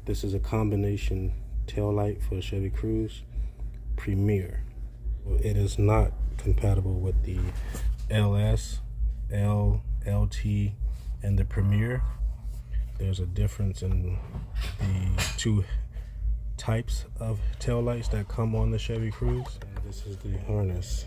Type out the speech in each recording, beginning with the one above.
This is a combination tail light for the Chevy Cruze Premier. It is not compatible with the LS, L, LT, and the Premier. There's a difference in the two types of tail lights that come on the Chevy Cruze. And this is the harness.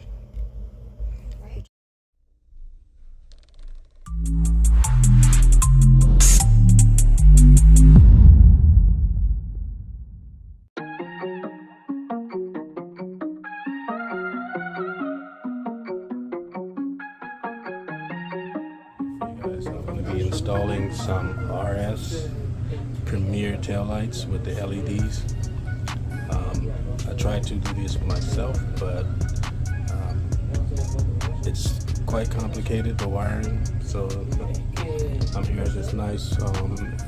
Guys, I'm going to be installing some RS Premier taillights with the LEDs. I tried to do this myself, but it's quite complicated, the wiring. So I'm here at this nice,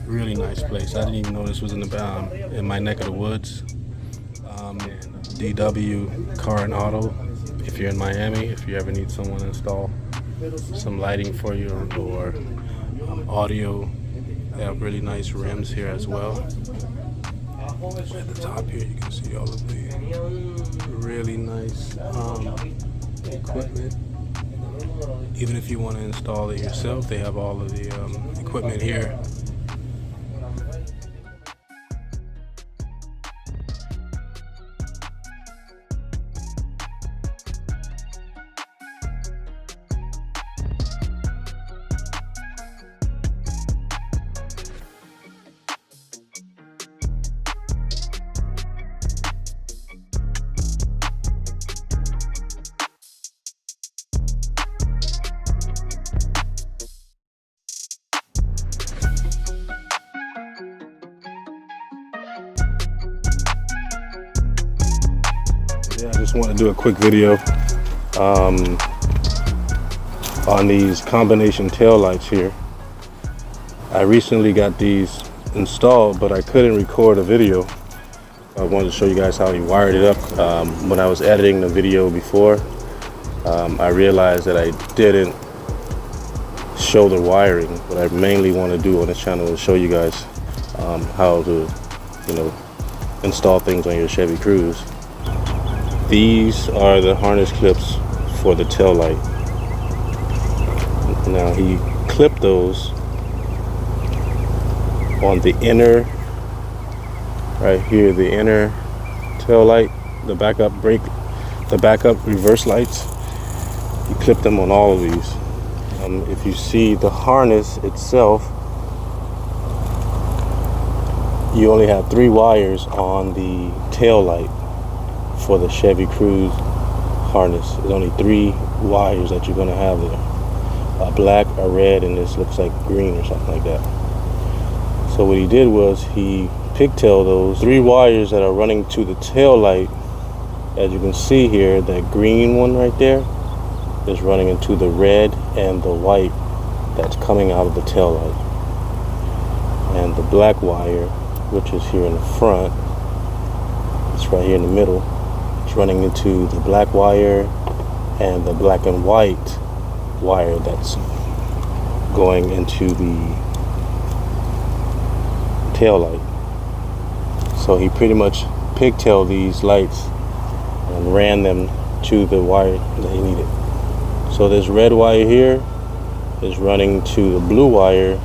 really nice place. I didn't even know this was in my neck of the woods. DW Car and Auto. If you're in Miami, if you ever need someone to install some lighting for you or audio, they have really nice rims here as well. At the top here you can see all of the really nice equipment. Even if you want to install it yourself, they have all of the equipment here. Yeah, I just want to do a quick video on these combination tail lights here. I recently got these installed, but I couldn't record a video. I wanted to show you guys how he wired it up. When I was editing the video before, I realized that I didn't show the wiring. What I mainly want to do on this channel is show you guys how to, install things on your Chevy Cruze. These are the harness clips for the tail light. Now he clipped those on the inner, right here, the inner tail light, the backup brake, the backup reverse lights. He clipped them on all of these. If you see the harness itself, you only have 3 wires on the tail light. For the Chevy Cruze harness, there's only 3 wires that you're going to have there. A black, a red, and this looks like green or something like that. So what he did was he pigtailed those 3 wires that are running to the tail light. As you can see here, that green one right there is running into the red and the white that's coming out of the tail light. And the black wire, which is here in the front, it's right here in the middle, running into the black wire and the black and white wire that's going into the tail light. So he pretty much pigtailed these lights and ran them to the wire that he needed. So this red wire here is running to the blue wire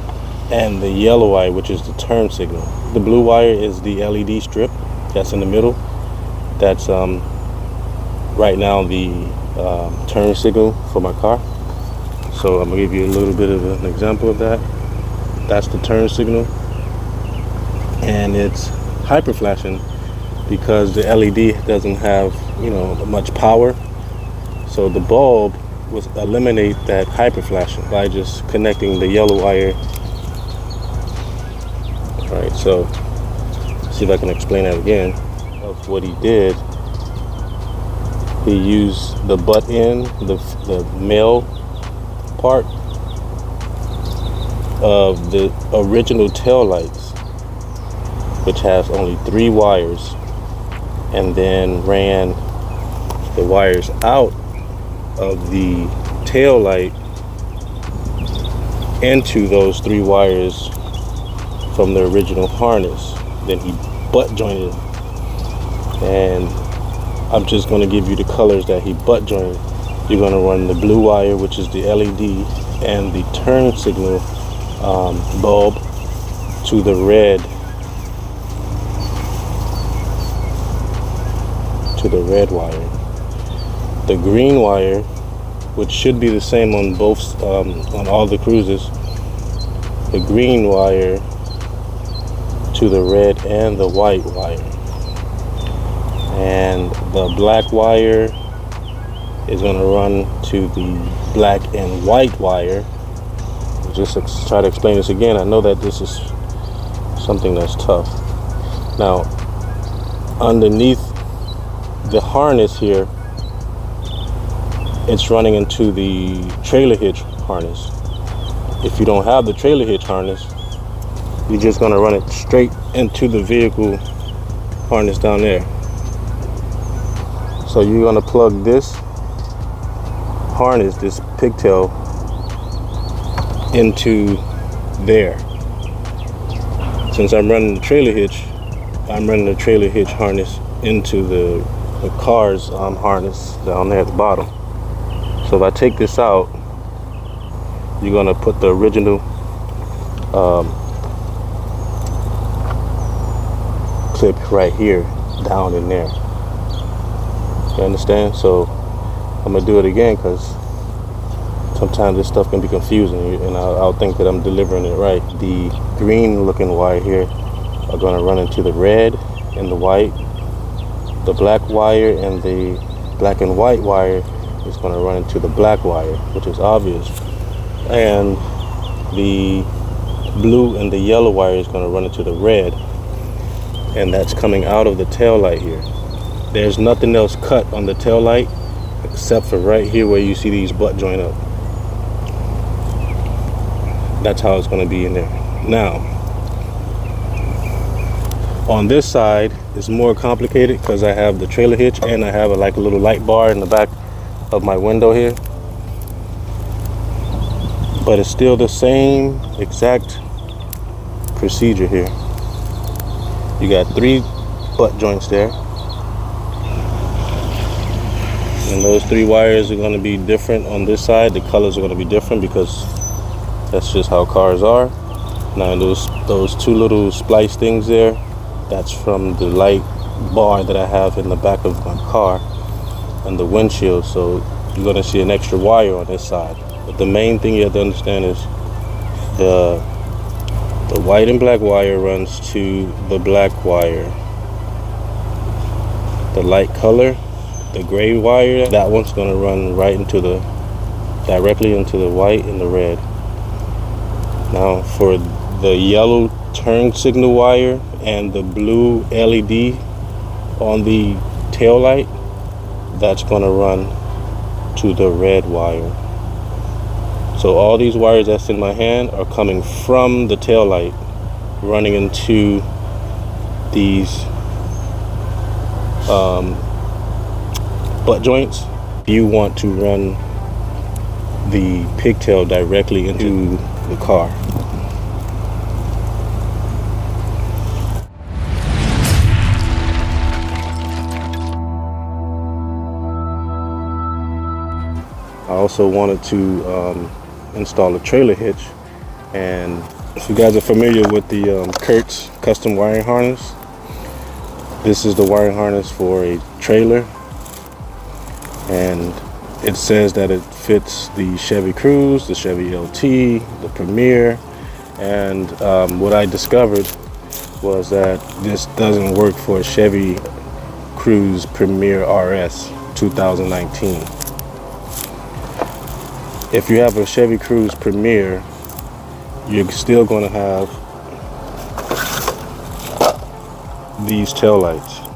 and the yellow wire, which is the turn signal. The blue wire is the LED strip that's in the middle. That's right now the turn signal for my car. So I'm gonna give you a little bit of an example of that. That's the turn signal, and it's hyper flashing because the LED doesn't have much power. So the bulb will eliminate that hyper flashing by just connecting the yellow wire. All right, so see if I can explain that again. Of what he did, he used the butt end, the male part of the original tail lights, which has only 3 wires, and then ran the wires out of the tail light into those 3 wires from the original harness. then he butt jointed them. And I'm just going to give you the colors that he butt jointed. You're going to run the blue wire, which is the LED, and the turn signal bulb to the red wire. The green wire, which should be the same on both on all the Cruzes, the green wire to the red and the white wire. And the black wire is going to run to the black and white wire. Just try to explain this again. I know that this is something that's tough. Now, underneath the harness here, it's running into the trailer hitch harness. If you don't have the trailer hitch harness, you're just going to run it straight into the vehicle harness down there. So you're going to plug this harness, this pigtail, into there. Since I'm running the trailer hitch, I'm running the trailer hitch harness into the car's harness down there at the bottom. So if I take this out, you're going to put the original clip right here down in there. You understand? So I'm gonna do it again because sometimes this stuff can be confusing, and I'll think that I'm delivering it right. The green looking wire here are going to run into the red and the white. The black wire and the black and white wire is going to run into the black wire, which is obvious. And the blue and the yellow wire is going to run into the red, and that's coming out of the tail light here. There's nothing else cut on the tail light except for right here where you see these butt joint up. That's how it's going to be in there. Now, on this side, it's more complicated because I have the trailer hitch and I have like a little light bar in the back of my window here. But it's still the same exact procedure here. You got 3 butt joints there. And those 3 wires are going to be different on this side. The colors are going to be different because that's just how cars are. Now those 2 little splice things there, that's from the light bar that I have in the back of my car and the windshield. So you're going to see an extra wire on this side. But the main thing you have to understand is the white and black wire runs to the black wire. The light color, the gray wire, that one's going to run right into directly into the white and the red. Now for the yellow turn signal wire and the blue LED on the tail light, that's going to run to the red wire. So all these wires that's in my hand are coming from the tail light, running into these butt joints. You want to run the pigtail directly into the car. I also wanted to install a trailer hitch, and if you guys are familiar with the Kurtz custom wiring harness, this is the wiring harness for a trailer, and it says that it fits the Chevy Cruze, the Chevy LT, the Premier, and what I discovered was that this doesn't work for a Chevy Cruze Premier RS 2019. If you have a Chevy Cruze Premier, you're still going to have these tail lights.